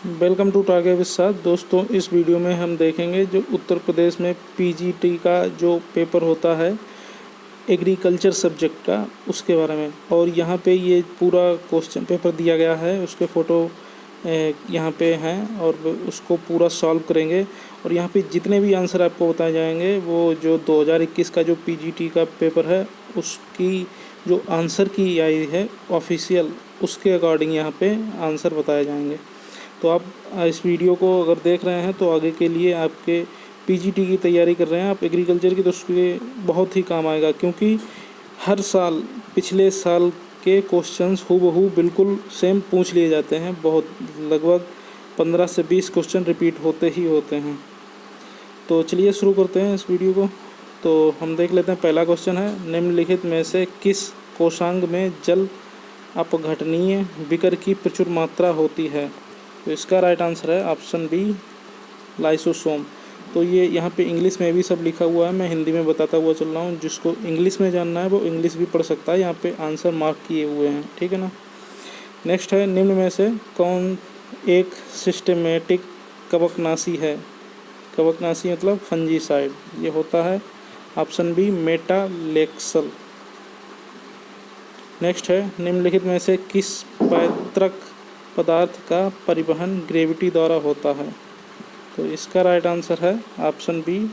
Welcome to टागे with साथ। दोस्तों, इस वीडियो में हम देखेंगे जो उत्तर प्रदेश में पीजीटी का जो पेपर होता है एग्रीकल्चर सब्जेक्ट का, उसके बारे में। और यहाँ पे ये पूरा क्वेश्चन पेपर दिया गया है, उसके फ़ोटो यहाँ पे हैं और उसको पूरा सॉल्व करेंगे। और यहाँ पे जितने भी आंसर आपको बताए जाएंगे वो जो 2021 का जो पीजीटी का पेपर है उसकी जो आंसर की आई है ऑफिशियल, उसके अकॉर्डिंग यहाँ पे आंसर बताए जाएंगे। तो आप इस वीडियो को अगर देख रहे हैं तो आगे के लिए आपके पीजीटी की तैयारी कर रहे हैं आप एग्रीकल्चर की, तो उसके बहुत ही काम आएगा, क्योंकि हर साल पिछले साल के क्वेश्चंस हूबहू बिल्कुल सेम पूछ लिए जाते हैं। बहुत लगभग 15 से 20 क्वेश्चन रिपीट होते ही होते हैं। तो चलिए शुरू करते हैं इस वीडियो को। तो हम देख लेते हैं, पहला क्वेश्चन है, निम्नलिखित में से किस कोषांग में जल अपघटनीय बिकर की प्रचुर मात्रा होती है? तो इसका राइट आंसर है ऑप्शन बी, लाइसोसोम। तो ये यहाँ पे इंग्लिश में भी सब लिखा हुआ है, मैं हिंदी में बताता हुआ चल रहा हूँ। जिसको इंग्लिश में जानना है वो इंग्लिश भी पढ़ सकता है, यहाँ पे आंसर मार्क किए हुए हैं, ठीक है ना। नेक्स्ट है, निम्न में से कौन एक सिस्टेमेटिक कवकनाशी है? कवकनाशी मतलब फंजीसाइड, ये होता है ऑप्शन बी, मेटालेक्सल। नेक्स्ट है, निम्नलिखित में से किस पैतृक पदार्थ का परिवहन ग्रेविटी द्वारा होता है? तो इसका राइट आंसर है ऑप्शन बी,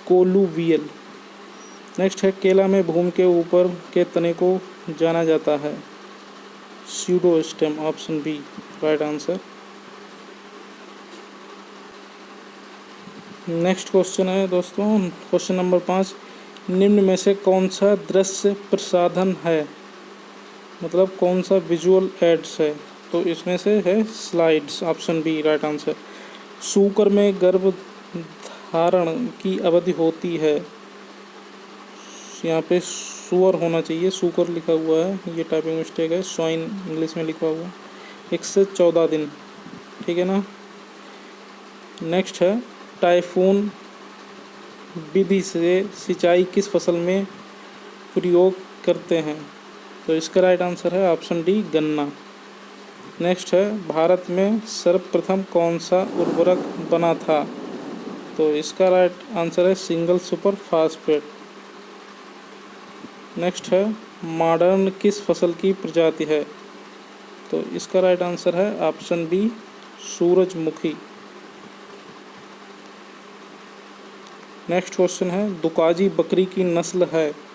कोलुवियल। नेक्स्ट है, केला में भूमि के ऊपर के तने को जाना जाता है? Pseudostem, option B right answer. Next question है दोस्तों, क्वेश्चन नंबर 5, निम्न में से कौन सा दृश्य प्रसाधन है? मतलब कौन सा विजुअल एड्स है? तो इसमें से है slides, option B right answer. सूकर में गर्भ धारण की अवधि होती है? यहाँ पे सुअर होना चाहिए, सूकर लिखा हुआ है, ये टाइपिंग मिस्टेक है, स्वाइन इंग्लिश में लिखा हुआ है। 1 से 14 दिन, ठीक है ना। नेक्स्ट है, टाइफून विधि से सिंचाई किस फसल में प्रयोग करते हैं? तो इसका राइट आंसर है ऑप्शन डी, गन्ना। नेक्स्ट है, भारत में सर्वप्रथम कौन सा उर्वरक बना था? तो इसका राइट आंसर है सिंगल सुपर फास्फेट। नेक्स्ट है, मॉडर्न किस फसल की प्रजाति है? तो इसका राइट आंसर है ऑप्शन बी, सूरजमुखी। नेक्स्ट क्वेश्चन है, दुकाजी बकरी की नस्ल है?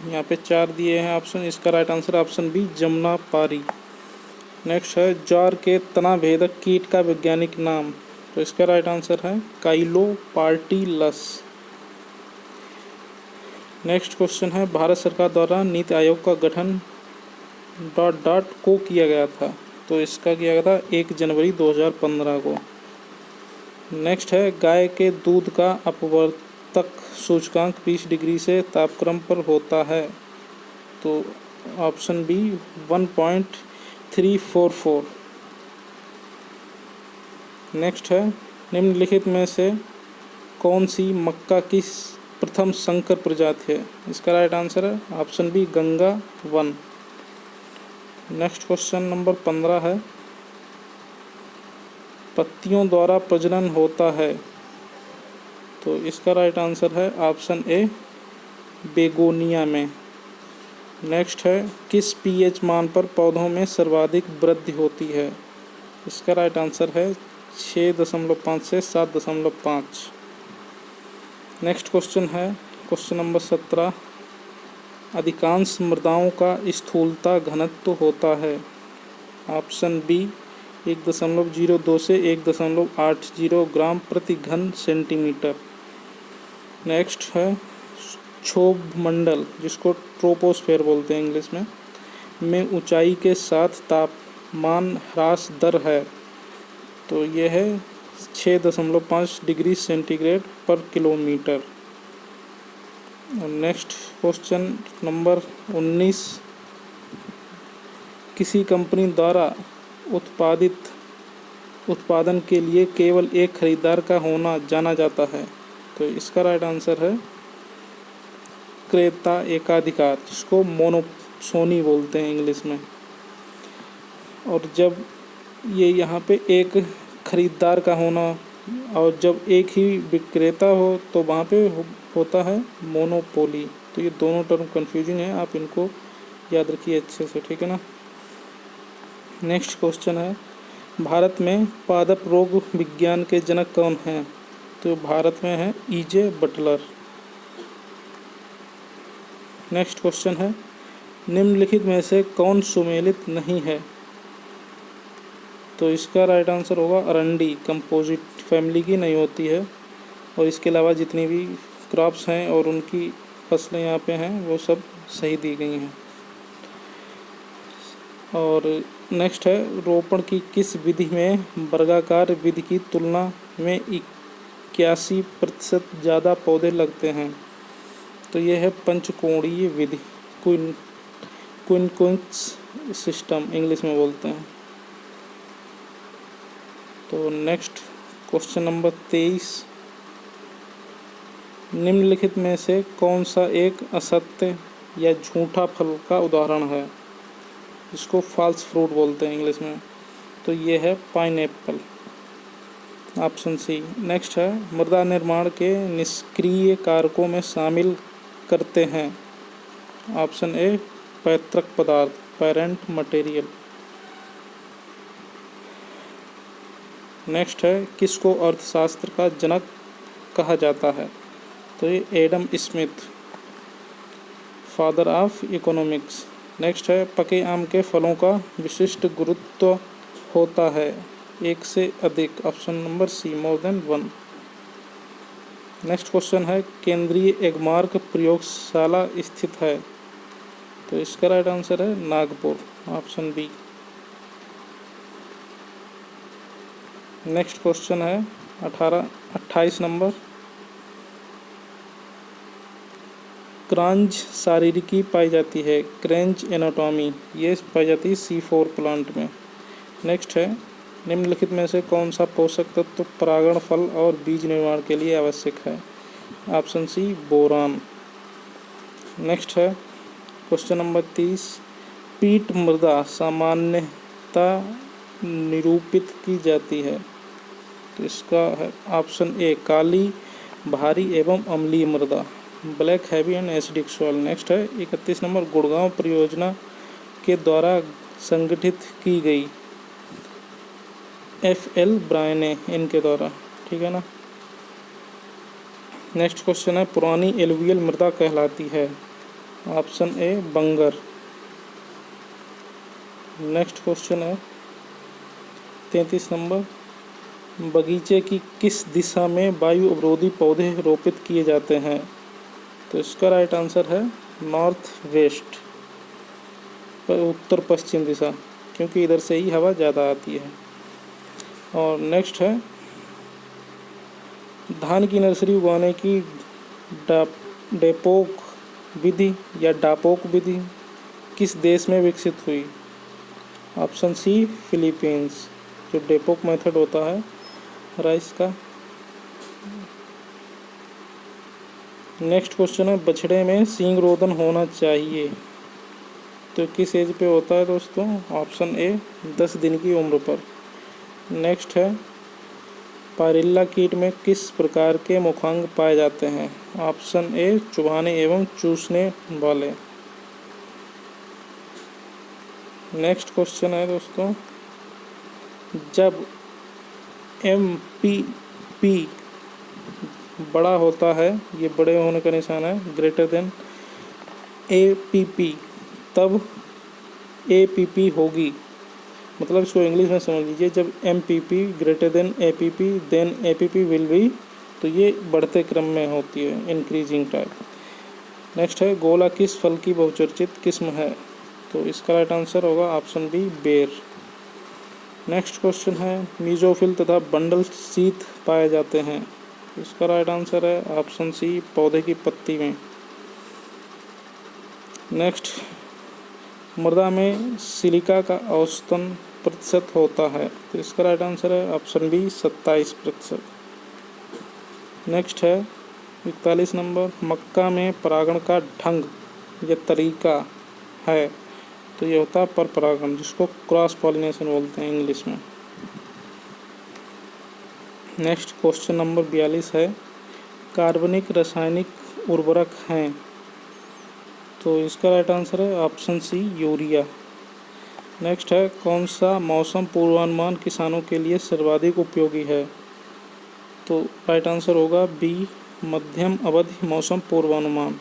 यहाँ पे 4 दिए हैं ऑप्शन, इसका right answer option B, Jamunapari. Next है, ज्वार के तना भेदक कीट का वैज्ञानिक नाम? तो इसका राइट आंसर है काइलोपार्टिलस। नेक्स्ट क्वेश्चन है, भारत सरकार द्वारा नीति आयोग का गठन ... को किया गया था? तो इसका किया गया था 1 जनवरी 2015 को। नेक्स्ट है, गाय के दूध का अपवर्तक सूचकांक 20 डिग्री से तापक्रम पर होता है? तो ऑप्शन बी, 1.344। नेक्स्ट है, निम्नलिखित में से कौन सी मक्का की प्रथम संकर प्रजाति है? इसका राइट आंसर है option B, Ganga 1। Next question number 15 है, पत्तियों द्वारा प्रजनन होता है? तो इसका राइट आंसर है ऑप्शन ए, बेगोनिया में। नेक्स्ट है, किस पीएच मान पर पौधों में सर्वाधिक वृद्धि होती है? इसका राइट आंसर है 6.5 से 7.5। नेक्स्ट क्वेश्चन है, क्वेश्चन नंबर 17, अधिकांश मृदाओं का स्थूलता घनत्व होता है? ऑप्शन बी, 1.02 से 1.80 ग्राम प्रति घन सेंटीमीटर। नेक्स्ट है, क्षोभ मंडल, जिसको ट्रोपोस्फेयर बोलते हैं इंग्लिश में ऊंचाई के साथ तापमान ह्रास दर है? तो यह है 6.5 डिग्री सेंटीग्रेड पर किलोमीटर। और नेक्स्ट क्वेश्चन नंबर 19, किसी कंपनी द्वारा उत्पादन के लिए केवल एक खरीदार का होना जाना जाता है? तो इसका राइट आंसर है क्रेता एकाधिकार, जिसको मोनोसोनी बोलते हैं इंग्लिश में। और जब ये यहाँ पे एक खरीदार का होना, और जब एक ही विक्रेता हो तो वहाँ पे होता है मोनोपोली। तो ये दोनों टर्म कंफ्यूजिंग है, आप इनको याद रखिए अच्छे से, ठीक है ना। नेक्स्ट क्वेश्चन है, भारत में पादप रोग विज्ञान के जनक कौन हैं? तो भारत में है E.J. बटलर। नेक्स्ट क्वेश्चन है, निम्नलिखित में से कौन सुमेलित नहीं है? तो इसका राइट आंसर होगा अरंडी, कंपोजिट फैमिली की नहीं होती है। और इसके अलावा जितनी भी क्रॉप्स हैं और उनकी फसलें यहाँ पे हैं वो सब सही दी गई हैं। और नेक्स्ट है, रोपण की किस विधि में वर्गाकार विधि की तुलना में 81% ज़्यादा पौधे लगते हैं? तो ये है पंचकोणीय विधि, क्विंकुन्स सिस्टम इंग्लिश में बोलते हैं। तो नेक्स्ट क्वेश्चन नंबर 23, निम्नलिखित में से कौन सा एक असत्य या झूठा फल का उदाहरण है? इसको फॉल्स फ्रूट बोलते हैं इंग्लिश में। तो ये है पाइनएप्पल, ऑप्शन सी। नेक्स्ट है, मृदा निर्माण के निष्क्रिय कारकों में शामिल करते हैं? ऑप्शन ए, पैतृक पदार्थ, पेरेंट मटेरियल। नेक्स्ट है, किसको अर्थशास्त्र का जनक कहा जाता है? तो ये Adam Smith, father of economics. Next है, पके आम के फलों का विशिष्ट गुरुत्व होता है? एक से अधिक, option number C, more than 1। Next question है, केंद्रीय एगमार्क प्रयोगशाला स्थित है? तो इसका राइट आंसर है Nagpur, option B. Next question है 28 नंबर, क्रांच शारीरिकी पाई जाती है? क्रेंच एनाटॉमी, ये पाई जाती है C4 प्लांट में। नेक्स्ट है, निम्नलिखित में से कौन सा पोषक तत्व परागण, फल और बीज निर्माण के लिए आवश्यक है? Option C, boron. नेक्स्ट है क्वेश्चन नंबर 30, पीट मृदा सामान्यतः निरूपित की जाती है? तो इसका है ऑप्शन ए, काली, भारी एवं अम्लीय मृदा, black, heavy and acidic soil. Next है 31 नंबर, गुड़गांव परियोजना के द्वारा संगठित की गई? F.L. ब्रायने, इनके द्वारा, ठीक है ना। नेक्स्ट क्वेश्चन है, पुरानी एलुवियल मृदा कहलाती है? ऑप्शन ए, बंगर। नेक्स्ट क्वेश्चन है 33 नंबर, बगीचे की किस दिशा में वायु अवरोधी पौधे रोपित किए जाते हैं? तो इसका राइट आंसर है नॉर्थ वेस्ट, उत्तर पश्चिम दिशा, क्योंकि इधर से ही हवा ज़्यादा आती है। और नेक्स्ट है, धान की नर्सरी उगाने की डेपोक विधि या डापोक विधि किस देश में विकसित हुई? ऑप्शन सी, फिलीपींस, जो डेपोक मेथड होता है राइस का। नेक्स्ट क्वेश्चन है, बछड़े में सींग रोधन होना चाहिए? तो किस एज पे होता है दोस्तों? ऑप्शन ए, 10 दिन की उम्र पर। नेक्स्ट है, पायरिल्ला कीट में किस प्रकार के मुखांग पाए जाते हैं? ऑप्शन ए, चुभाने एवं चूसने वाले। नेक्स्ट क्वेश्चन है दोस्तों, जब MPP बड़ा होता है, ये बड़े होने का निशान है, ग्रेटर देन APP, तब APP होगी। मतलब इसको इंग्लिश में समझ लीजिए, जब MPP greater than APP then APP will be, तो ये बढ़ते क्रम में होती है, इंक्रीजिंग टाइप। नेक्स्ट है, गोला किस फल की बहुचर्चित किस्म है? तो इसका राइट आंसर होगा ऑप्शन बी, बेर। नेक्स्ट क्वेश्चन है, मीजोफिल तथा बंडल शीत पाए जाते हैं? इसका राइट आंसर है ऑप्शन सी, पौधे की पत्ती में। नेक्स्ट, मृदा में सिलिका का औसतन प्रतिशत होता है? तो इसका राइट आंसर है ऑप्शन बी, 27%। नेक्स्ट है 41 नंबर, मक्का में परागण का ढंग या तरीका है? तो ये होता है पर परागण, जिसको क्रॉस पॉलिनेशन बोलते हैं इंग्लिश में। नेक्स्ट क्वेश्चन नंबर 42 है, कार्बनिक रासायनिक उर्वरक हैं। तो इसका राइट आंसर है ऑप्शन सी यूरिया। नेक्स्ट है, कौन सा मौसम पूर्वानुमान किसानों के लिए सर्वाधिक उपयोगी है। तो राइट आंसर होगा बी मध्यम अवधि मौसम पूर्वानुमान।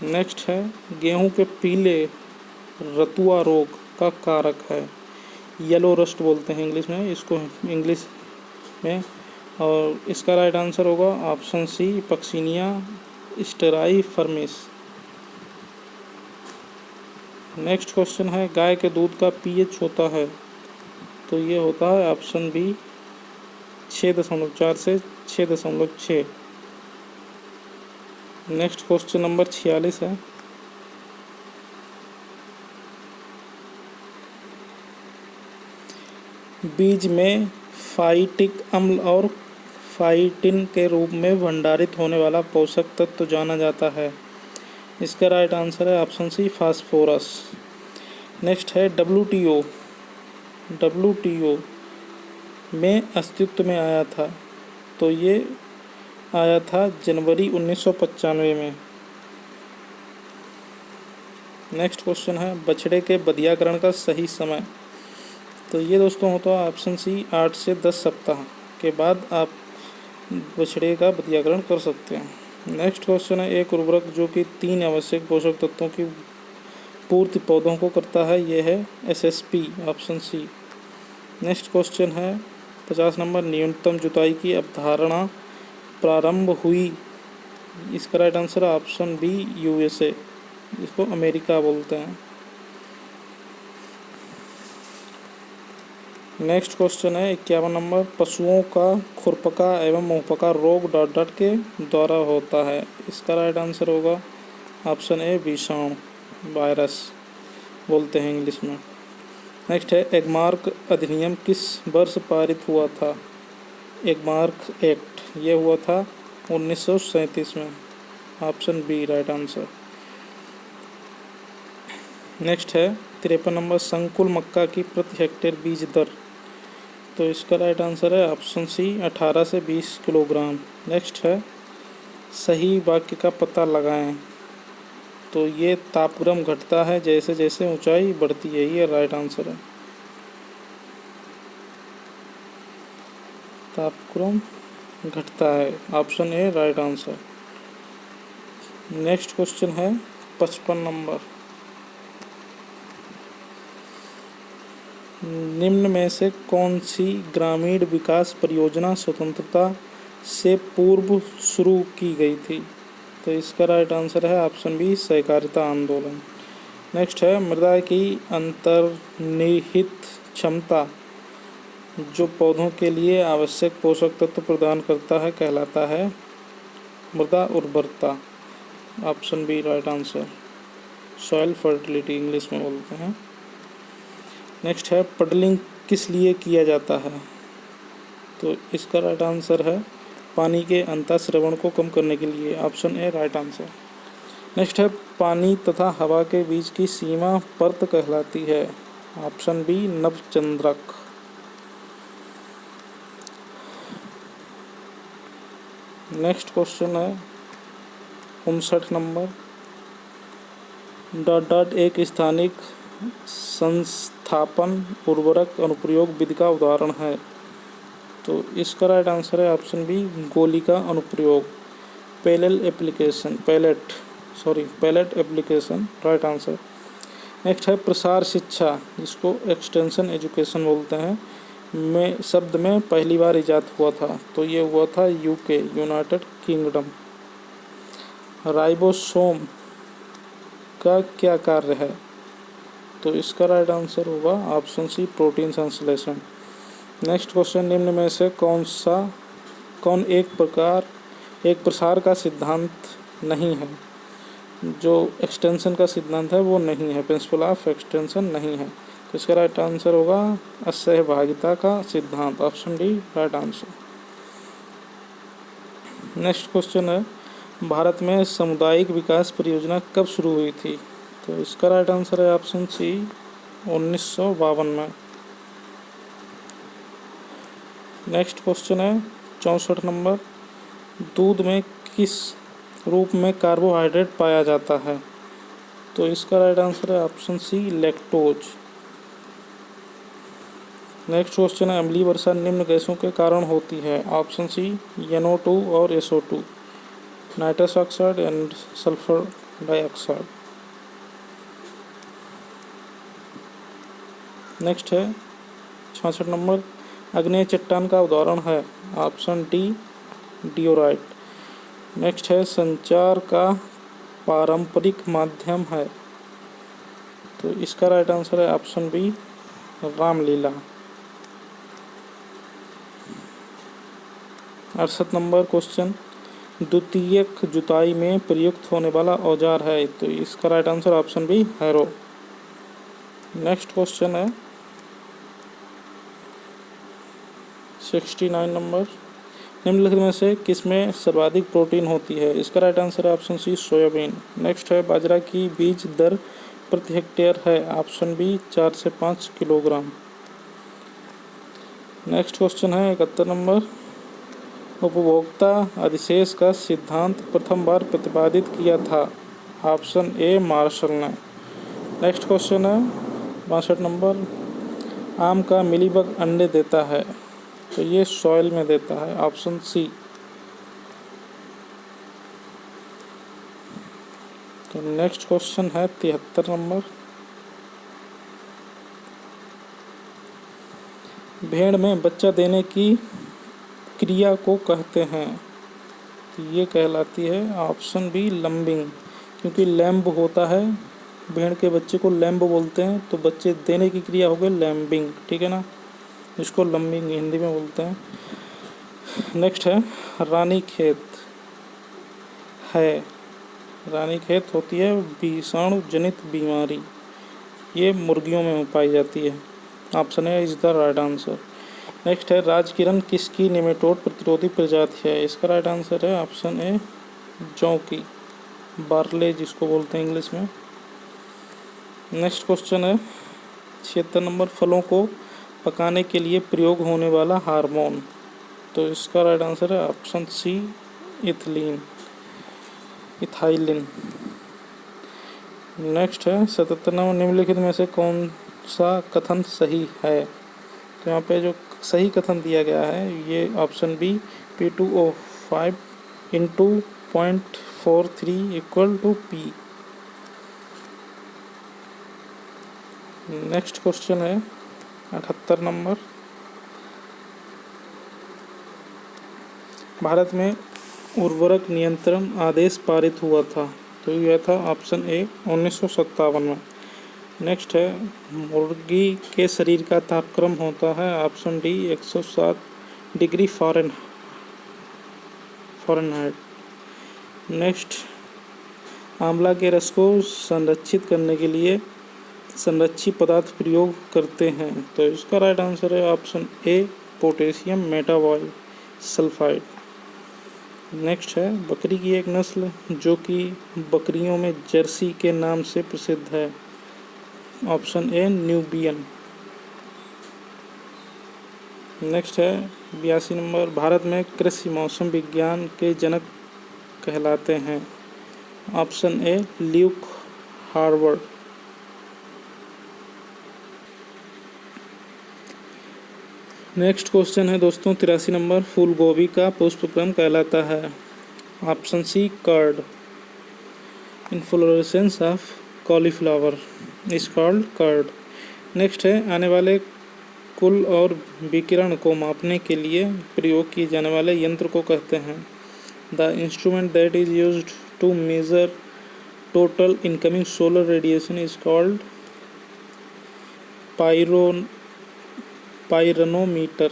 नेक्स्ट है, गेहूं के पीले रतुआ रोग का कारक है। येलो रस्ट बोलते हैं इंग्लिश में इसको, इंग्लिश में। और इसका राइट आंसर होगा option C Puccinia striiformis. Next question है, गाय के दूध का पीएच होता है। तो ये होता है ऑप्शन बी 6.4 से 6.6। नेक्स्ट क्वेश्चन नंबर 46 है, बीज में फाइटिक अम्ल और फाइटिन के रूप में भंडारित होने वाला पोषक तत्व जाना जाता है। इसका राइट आंसर है ऑप्शन सी फास्फोरस। नेक्स्ट है, डब्ल्यूटीओ में अस्तित्व में आया था। तो ये आया था जनवरी 1995 में। नेक्स्ट क्वेश्चन है, बछड़े के बधियाकरण का सही समय। तो ये दोस्तों होता है ऑप्शन सी 8 से 10 सप्ताह के बाद आप बछड़े का बधियाकरण कर सकते हैं। नेक्स्ट क्वेश्चन है, एक उर्वरक जो कि 3 आवश्यक पोषक तत्वों की पूर्ति पौधों को करता है, यह है SSP, option C. Next question है 50 नंबर, न्यूनतम जुताई की अवधारणा प्रारंभ हुई। इसका राइट आंसर है ऑप्शन बी यूएसए, इसको अमेरिका बोलते हैं। नेक्स्ट क्वेश्चन है 51 नंबर, पशुओं का खुरपका एवं मुंहपका रोग डॉट डॉट के द्वारा होता है। इसका राइट आंसर होगा ऑप्शन ए विषाणु, वायरस बोलते हैं इंग्लिश में। नेक्स्ट है, एगमार्क अधिनियम किस वर्ष पारित हुआ था। एगमार्क एक्ट ये हुआ था 1937 में, option B right answer. Next है 53 नंबर, संकुल मक्का की प्रति हेक्टेयर बीज दर। तो इसका राइट आंसर है ऑप्शन सी 18 से 20 किलोग्राम। नेक्स्ट है, सही वाक्य का पता लगाएं। तो ये तापक्रम घटता है जैसे जैसे ऊंचाई बढ़ती है, ये राइट आंसर है। तापक्रम घटता है, ऑप्शन ए राइट आंसर। नेक्स्ट क्वेश्चन है 55 नंबर, निम्न में से कौन सी ग्रामीण विकास परियोजना स्वतंत्रता से पूर्व शुरू की गई थी। तो इसका राइट आंसर है ऑप्शन बी सहकारिता आंदोलन। नेक्स्ट है, मृदा की अंतर्निहित क्षमता जो पौधों के लिए आवश्यक पोषक तत्व प्रदान करता है कहलाता है मृदा उर्वरता, option B right answer. Soil fertility English में बोलते हैं। नेक्स्ट है, पडलिंग किस लिए किया जाता है। तो इसका राइट आंसर है पानी के अंतःस्रवण को कम करने के लिए, option A right answer. Next है, पानी तथा हवा के बीच की सीमा परत कहलाती है, ऑप्शन बी नभचंद्रक। नेक्स्ट क्वेश्चन है 59 नंबर, डॉट डॉट एक स्थानिक संस्थापन उर्वरक अनुप्रयोग विधि का उदाहरण है। तो इसका राइट आंसर है ऑप्शन बी गोलिका अनुप्रयोग, pellet application right answer. Next है, प्रसार शिक्षा जिसको एक्सटेंशन एजुकेशन बोलते हैं में शब्द में पहली बार इजाद हुआ था। तो ये हुआ था यूके, यूनाइटेड किंगडम। राइबोसोम का क्या कार्य है। तो इसका राइट आंसर होगा ऑप्शन सी प्रोटीन संश्लेषण। नेक्स्ट क्वेश्चन, निम्न में से कौन एक प्रसार का सिद्धांत नहीं है। जो एक्सटेंशन का सिद्धांत है वो नहीं है, प्रिंसिपल ऑफ एक्सटेंशन नहीं है। तो इसका राइट आंसर होगा असहभागिता का सिद्धांत, option D right answer. Next question है, भारत में सामुदायिक विकास परियोजना कब शुरू हुई थी। तो इसका राइट आंसर है ऑप्शन सी 1952 में। नेक्स्ट क्वेश्चन है 64 नंबर, दूध में किस रूप में कार्बोहाइड्रेट पाया जाता है? तो इसका राइट आंसर है option C, lactose. Next question है, अम्लीय वर्षा निम्न गैसों के कारण होती है? ऑप्शन सी, NO2 और SO2, nitrous oxide and sulphur dioxide. Next है 66 नंबर, आग्नेय चट्टान का उदाहरण है? Option D, डिओराइट। नेक्स्ट है, संचार का पारंपरिक माध्यम है? तो इसका राइट आंसर है option B, Ramlila. 68 number question, द्वितीयक जुताई में प्रयुक्त होने वाला औजार है? तो इसका right answer option B, harrow. Next question है 69 नंबर, निम्नलिखित में से किसमें सर्वाधिक प्रोटीन होती है? इसका राइट आंसर है ऑप्शन सी, सोयाबीन। नेक्स्ट है, बाजरा की बीज दर प्रति हेक्टेयर है? ऑप्शन बी, 4 से 5 किलोग्राम। नेक्स्ट क्वेश्चन है 71 नंबर, उपभोक्ता अधिशेष का सिद्धांत प्रथम बार प्रतिपादित किया था? ऑप्शन ए, मार्शल ने। नेक्स्ट क्वेश्चन है 62 नंबर, आम का मिलीबग अंडे देता है? तो ये सॉइल में देता है, ऑप्शन सी। तो नेक्स्ट क्वेश्चन है 73 नंबर, भेड़ में बच्चा देने की क्रिया को कहते हैं? तो ये कहलाती है ऑप्शन बी, लंबिंग, क्योंकि लैम्ब होता है, भेड़ के बच्चे को लैम्ब बोलते हैं, तो बच्चे देने की क्रिया हो गई लैम्बिंग, ठीक है ना, इसको लंबिंग हिंदी में बोलते हैं। नेक्स्ट है, रानीखेत है? रानीखेत होती है विषाणु जनित बीमारी, ये मुर्गियों में पाई जाती है, option A is the right answer. Next है, राजगिरन किसकी निमेटोड प्रतिरोधी प्रजाति है? इसका राइट आंसर है ऑप्शन ए, जौ की, बार्ले जिसको बोलते हैं इंग्लिश में। नेक्स्ट क्वेश्चन है 76 नंबर, फलों को पकाने के लिए प्रयोग होने वाला हार्मोन? तो इसका राइट आंसर है ऑप्शन सी, इथाइलिन। नेक्स्ट है 77 नंबर, निम्नलिखित में से कौन सा कथन सही है? तो यहाँ पे जो सही कथन दिया गया है ये option B, P2O5 into 0.43 equal to P। Next question है 78 नंबर, भारत में उर्वरक नियंत्रण आदेश पारित हुआ था? तो यह था ऑप्शन ए, 1957 में। नेक्स्ट है, मुर्गी के शरीर का तापक्रम होता है? Option D, 107 degree Fahrenheit. Next, आंवला के रस को संरक्षित करने के लिए संरक्षी पदार्थ प्रयोग करते हैं? तो इसका राइट आंसर है ऑप्शन ए, पोटेशियम मेटाबॉयसल्फाइड। नेक्स्ट है, बकरी की एक नस्ल जो कि बकरियों में जर्सी के नाम से प्रसिद्ध है? ऑप्शन ए, न्यूबियन। नेक्स्ट है 82 नंबर, भारत में कृषि मौसम विज्ञान के जनक कहलाते हैं? Option A, Luke Harvard. Next question है दोस्तों 83 नंबर, फूल गोभी का पुष्पक्रम कहलाता है? Option C, curd. Inflorescence of cauliflower is called curd. Next है, आने वाले कुल और विकिरण को मापने के लिए प्रयोग किए जाने वाले यंत्र को कहते हैं? The instrument that is used to measure total incoming solar radiation is called pyranometer.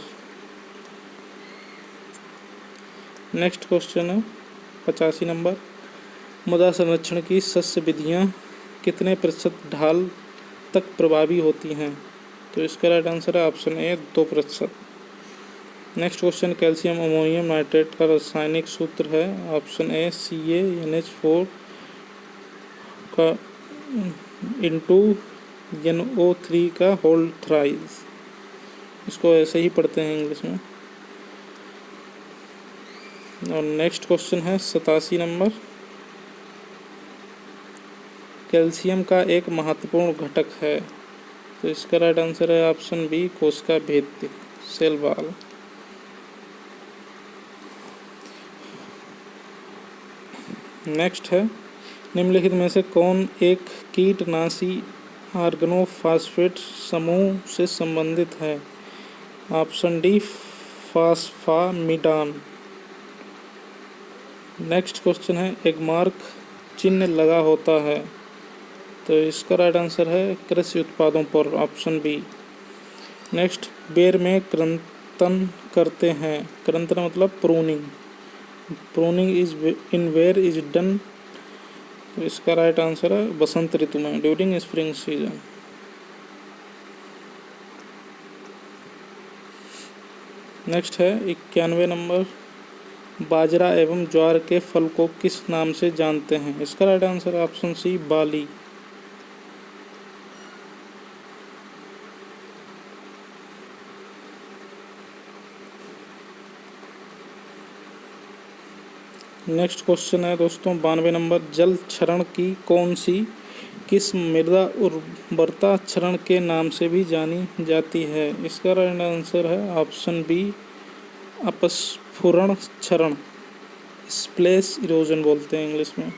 Next question है 85 नंबर, मृदा संरक्षण की शस्य विधियाँ कितने प्रतिशत ढाल तक प्रभावी होती हैं? तो इसका राइट आंसर है ऑप्शन ए, 2%। Next question, calcium ammonium nitrate का रासायनिक सूत्र है? ऑप्शन ए, CaNH4 का इंटू NO3 का होल थ्राइस, इसको ऐसे ही पढ़ते हैं इंग्लिश में। और नेक्स्ट क्वेश्चन है 87 नंबर। कैल्शियम का एक महत्वपूर्ण घटक है। तो इसका राइट आंसर है ऑप्शन बी, कोशिका भित्ति, सेल वॉल। नेक्स्ट है, निम्नलिखित में से कौन एक कीटनाशी ऑर्गेनोफॉस्फेट समूह से संबंधित है। Option D, phosphamidon. Next question है, एगमार्क चिन्ह लगा होता है। तो इसका राइट आंसर है कृषि उत्पादों पर, ऑप्शन बी। नेक्स्ट, बेर में कृंतन करते हैं। कृंतन मतलब pruning. Pruning is in where is done. तो इसका राइट आंसर है बसंत ऋतु में, ड्यूरिंग स्प्रिंग सीजन। नेक्स्ट है 91 नंबर। बाजरा एवं ज्वार के फल को किस नाम से जानते हैं। इसका राइट आंसर है ऑप्शन सी, बाली। नेक्स्ट क्वेश्चन है दोस्तों 92 नंबर। जल क्षरण की कौन सी किस्म मृदा उर्वरता क्षरण के नाम से भी जानी जाती है। इसका राइट आंसर है ऑप्शन बी, अपस्फुरण क्षरण, स्प्लेश इरोजन बोलते हैं इंग्लिश में।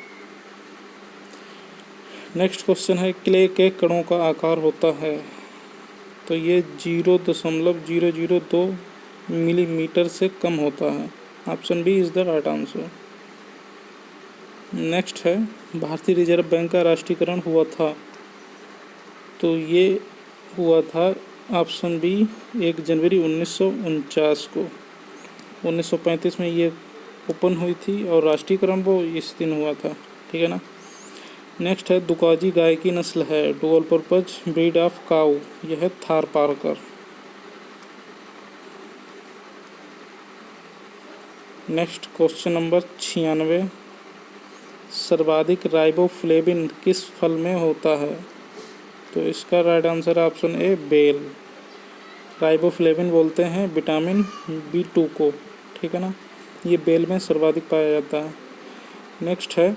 नेक्स्ट क्वेश्चन है, क्ले के कणों का आकार होता है। तो ये 0.002 मिलीमीटर से कम होता है। Option B is the right answer. Next है, भारतीय रिजर्व बैंक का राष्ट्रीयकरण हुआ था। तो ये हुआ था ऑप्शन बी, 1 जनवरी 1949 को। 1935 में ये ओपन हुई थी और राष्ट्रीयकरण वो इस दिन हुआ था, ठीक है ना। नेक्स्ट है, दुकाजी गाय की नस्ल है। डुअल पर्पज ब्रीड ऑफ काऊ, यह है थारपारकर। Next question number 96। सर्वाधिक राइबोफ्लेविन किस फल में होता है। तो इसका राइट आंसर है ऑप्शन ए, बेल। राइबोफ्लेविन बोलते हैं विटामिन B2 को, ठीक है ना। ये बेल में सर्वाधिक पाया जाता है। नेक्स्ट है,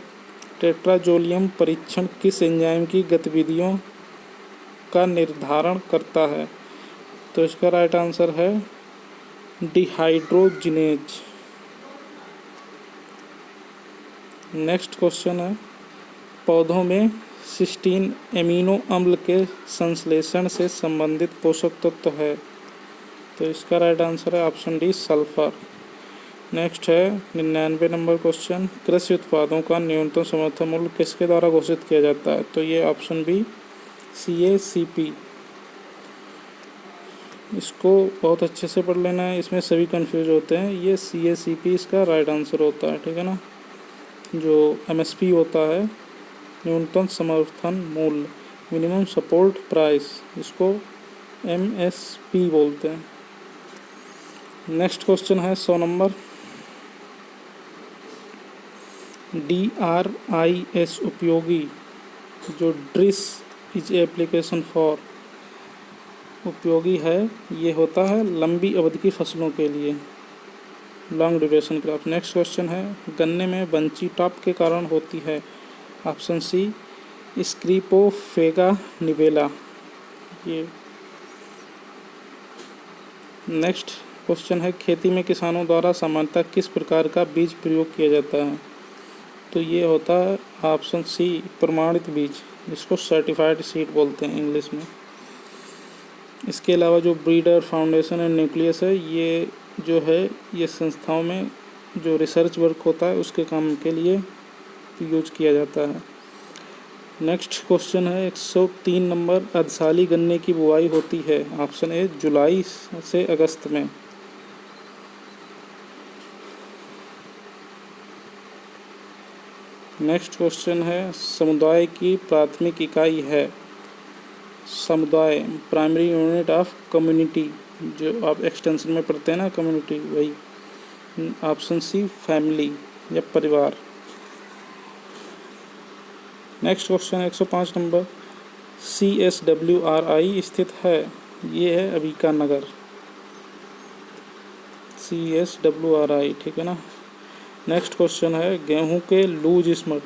टेट्राजोलियम परीक्षण किस एंजाइम की गतिविधियों का निर्धारण करता है। तो इसका राइट आंसर है डिहाइड्रोजिनेज। नेक्स्ट क्वेश्चन है, पौधों में सिस्टीन एमिनो अम्ल के संश्लेषण से संबंधित पोषक तत्व है। तो इसका राइट आंसर है ऑप्शन डी, सल्फर। नेक्स्ट है 99 नंबर क्वेश्चन। कृषि उत्पादों का न्यूनतम समर्थन मूल्य किसके द्वारा घोषित किया जाता है। तो ये ऑप्शन बी, CACP। इसको बहुत अच्छे से पढ़ लेना है, इसमें सभी कंफ्यूज होते हैं। ये CACP इसका राइट आंसर होता है, ठीक है ना। जो MSP होता है, न्यूनतम समर्थन मूल्य, मिनिमम सपोर्ट प्राइस, इसको MSP बोलते हैं। नेक्स्ट क्वेश्चन है 100 नंबर। DRIS उपयोगी, जो ड्रिस इज एप्लीकेशन फॉर, उपयोगी है, ये होता है लंबी अवधि की फसलों के लिए, long duration crop. Next question है, गन्ने में बंची टॉप के कारण होती है। Option C, Scirpophaga nivella. ये नेक्स्ट क्वेश्चन है, खेती में किसानों द्वारा सामान्यतः किस प्रकार का बीज प्रयोग किया जाता है। तो ये होता है ऑप्शन सी, प्रमाणित बीज, जिसको सर्टिफाइड सीड बोलते हैं इंग्लिश में। इसके अलावा जो ब्रीडर, फाउंडेशन एंड न्यूक्लियस है, ये जो है ये संस्थाओं में जो रिसर्च वर्क होता है उसके काम के लिए यूज किया जाता है। नेक्स्ट क्वेश्चन है 103 नंबर। अर्धसाली गन्ने की बुआई होती है। ऑप्शन ए, जुलाई से अगस्त में। नेक्स्ट क्वेश्चन है, समुदाय की प्राथमिक इकाई है। समुदाय, प्राइमरी यूनिट ऑफ कम्युनिटी, जो आप एक्सटेंशन में पढ़ते हैं ना कम्युनिटी, वही। ऑप्शन सी, फैमिली या परिवार। नेक्स्ट क्वेश्चन है 105 नंबर। CSWRI स्थित है। ये है अबिका नगर, CSWRI, ठीक है ना। नेक्स्ट क्वेश्चन है गेहूं के लूज स्मट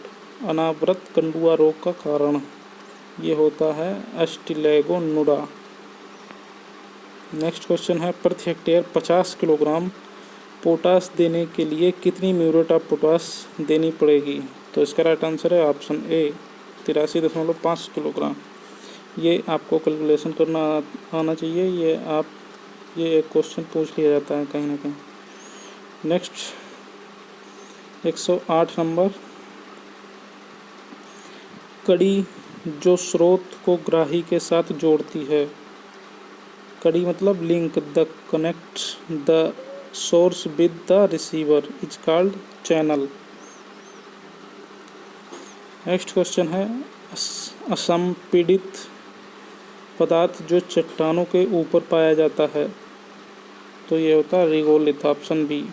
अनावृत कंडुआ रोग का कारण। ये होता है एस्टिलेगो नुडा। नेक्स्ट क्वेश्चन है प्रति हेक्टेयर 50 किलोग्राम पोटास देने के लिए कितनी म्यूरेट ऑफ पोटास देनी पड़ेगी। तो इसका राइट आंसर है ऑप्शन ए 83.5 किलोग्राम। ये आपको कैलकुलेशन करना आना चाहिए। ये एक क्वेश्चन पूछ लिया जाता है कहीं ना कहीं। नेक्स्ट 108 नंबर, कड़ी जो स्रोत को ग्राही के साथ जोड़ती है। कड़ी मतलब link, the connect the source with the receiver is called channel. Next question है असंपीड़ित पदार्थ जो चट्टानों के ऊपर पाया जाता है। तो ये होता है regolith, option B.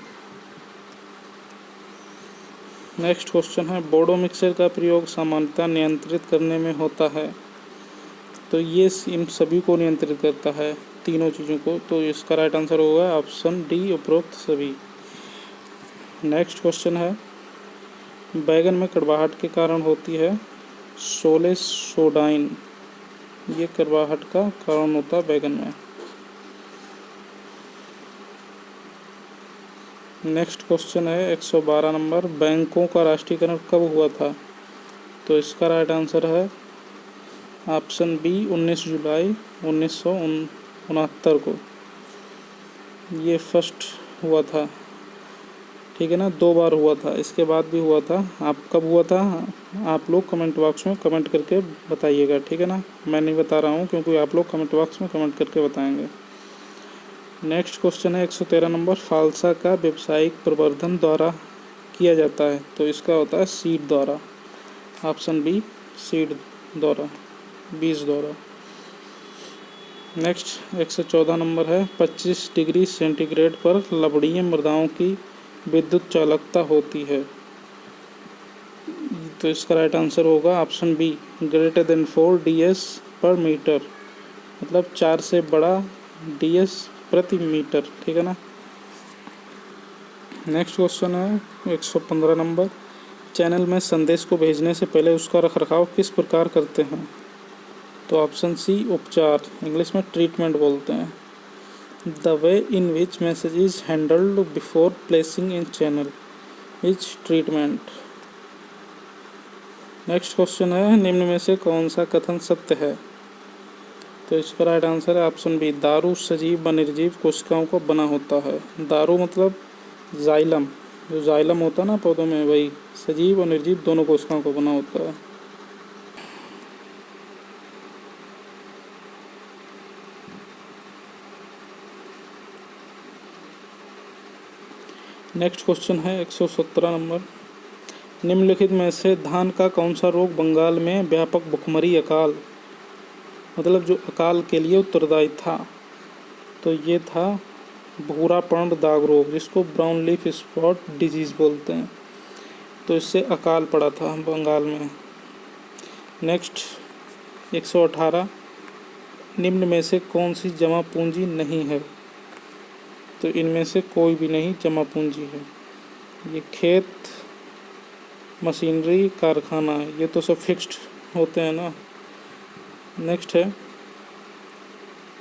Next question है बोडो मिक्सर का प्रयोग सामान्यतः नियंत्रित करने में होता है। तो ये इन सभी को नियंत्रित करता है, तीनों चीज़ों को। तो इसका राइट आंसर होगा ऑप्शन डी उपरोक्त सभी। नेक्स्ट क्वेश्चन है बैगन में कड़वाहट के कारण होती है सोलेसोडाइन। ये कड़वाहट का कारण होता है बैगन में। नेक्स्ट क्वेश्चन है 112 नंबर, बैंकों का राष्ट्रीयकरण कब हुआ था। तो इसका राइट आंसर है ऑप्शन बी 19 जुलाई 1969 को। ये फर्स्ट हुआ था, ठीक है ना, 2 बार हुआ था, इसके बाद भी हुआ था। आप कब हुआ था आप लोग कमेंट बॉक्स में कमेंट करके बताइएगा, ठीक है ना। मैं नहीं बता रहा हूँ क्योंकि आप लोग कमेंट बॉक्स में कमेंट करके बताएंगे। नेक्स्ट क्वेश्चन है 113 नंबर, फालसा का व्यावसायिक प्रवर्धन द्वारा किया जाता है। तो इसका होता है सीड द्वारा, ऑप्शन बी सीड द्वारा, बीज द्वारा। नेक्स्ट 114 नंबर है 25 डिग्री सेंटीग्रेड पर लवणीय मृदाओं की विद्युत चालकता होती है। तो इसका राइट आंसर होगा option be greater than 4 DS पर मीटर, मतलब 4 से बड़ा DS प्रति मीटर, ठीक है ना। नेक्स्ट क्वेश्चन है 115 नंबर, चैनल में संदेश को भेजने से पहले उसका रखरखाव किस प्रकार करते हैं। तो ऑप्शन सी उपचार, इंग्लिश में ट्रीटमेंट बोलते हैं। The way in which message is handled before placing in channel is treatment. Next question है निम्न में से कौन सा कथन सत्य है। तो इसका राइट आंसर है ऑप्शन बी दारू सजीव व निर्जीव कोशिकाओं को बना होता है। दारू मतलब जाइलम, जो जाइलम होता है ना पौधों में, वही सजीव और निर्जीव दोनों कोशिकाओं को बना होता है। नेक्स्ट क्वेश्चन है 117 नंबर, निम्नलिखित में से धान का कौन सा रोग बंगाल में व्यापक भुखमरी अकाल, मतलब जो अकाल के लिए उत्तरदायी था। तो ये था भूरा पर्ण दाग रोग, जिसको ब्राउन लीफ स्पॉट डिजीज़ बोलते हैं। तो इससे अकाल पड़ा था बंगाल में। नेक्स्ट 118, निम्न में से कौन सी जमा पूंजी नहीं है। तो इनमें से कोई भी नहीं जमा पूंजी है। ये खेत, मशीनरी, कारखाना, ये तो सब फिक्स्ड होते हैं ना। नेक्स्ट है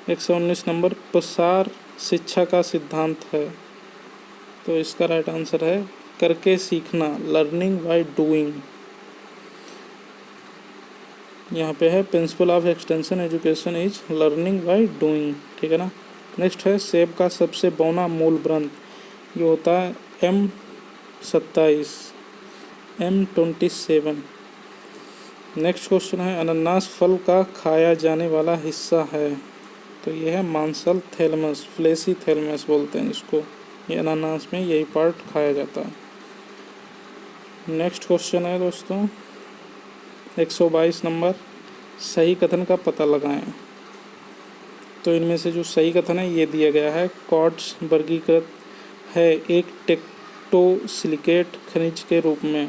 119 नंबर, प्रसार शिक्षा का सिद्धांत है। तो इसका राइट आंसर है करके सीखना, लर्निंग बाय डूइंग। यहाँ पे है principle of extension education is learning by doing, ठीक है ना। नेक्स्ट है सेब का सबसे बौना मूल व्रंत, ये होता है M27, M27। नेक्स्ट क्वेश्चन है अनानास फल का खाया जाने वाला हिस्सा है। तो ये है मांसल थैलमस, फ्लेसी थैलमस बोलते हैं इसको। ये अनानास में यही पार्ट खाया जाता है। नेक्स्ट क्वेश्चन है दोस्तों 122 नंबर, सही कथन का पता लगाएं। तो इनमें से जो सही कथन है ये दिया गया है, क्वार्ट्ज वर्गीकृत है एक टेक्टोसिलिकेट खनिज के रूप में।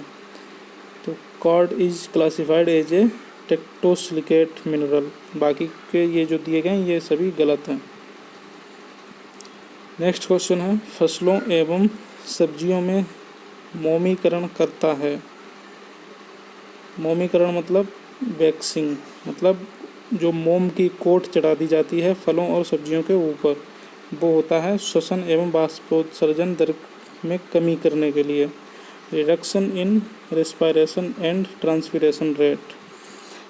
तो quartz is classified as a tectosilicate mineral. बाकी के ये जो दिए गए हैं ये सभी गलत हैं। नेक्स्ट क्वेश्चन है फसलों एवं सब्जियों में मोमीकरण करता है। मोमीकरण मतलब वैक्सिंग, मतलब जो मोम की कोट चढ़ा दी जाती है फलों और सब्जियों के ऊपर, वो होता है श्वसन एवं बाष्पोत्सर्जन दर में कमी करने के लिए। Reduction in respiration and transpiration rate,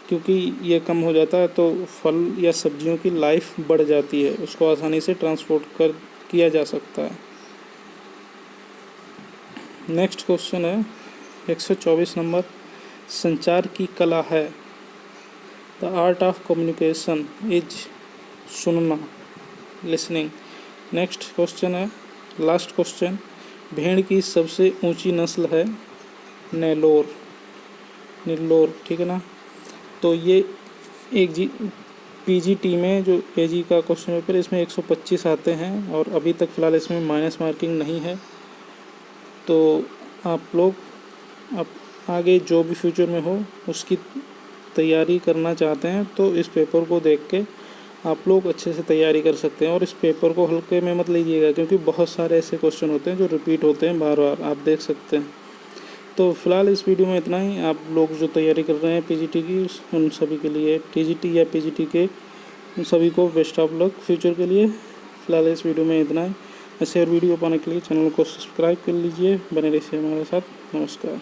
क्योंकि ये कम हो जाता है तो फल या सब्जियों की लाइफ बढ़ जाती है, उसको आसानी से ट्रांसपोर्ट कर किया जा सकता है। नेक्स्ट क्वेश्चन है 124 नंबर, संचार की कला है। The art of communication is सुनना, लिसनिंग। नेक्स्ट क्वेश्चन है, लास्ट क्वेश्चन, भेड़ की सबसे ऊंची नस्ल है नेलोर, नेल्लोर, ठीक है ना। तो ये एक पीजीटी में जो एजी का क्वेश्चन पेपर, इसमें 125 आते हैं और अभी तक फ़िलहाल इसमें माइनस मार्किंग नहीं है। तो आप लोग अब आगे जो भी फ्यूचर में हो उसकी तैयारी करना चाहते हैं तो इस पेपर को देख के आप लोग अच्छे से तैयारी कर सकते हैं। और इस पेपर को हल्के में मत लीजिएगा, क्योंकि बहुत सारे ऐसे क्वेश्चन होते हैं जो रिपीट होते हैं बार बार, आप देख सकते हैं। तो फ़िलहाल इस वीडियो में इतना ही। आप लोग जो तैयारी कर रहे हैं पीजीटी की, उन सभी के लिए, टीजीटी या पीजीटी के, उन सभी को बेस्ट ऑफ लक फ्यूचर के लिए। फ़िलहाल इस वीडियो में इतना ही। ऐसे और वीडियो पाने के लिए चैनल को सब्सक्राइब कर लीजिए, बने रहिए हमारे साथ। नमस्कार।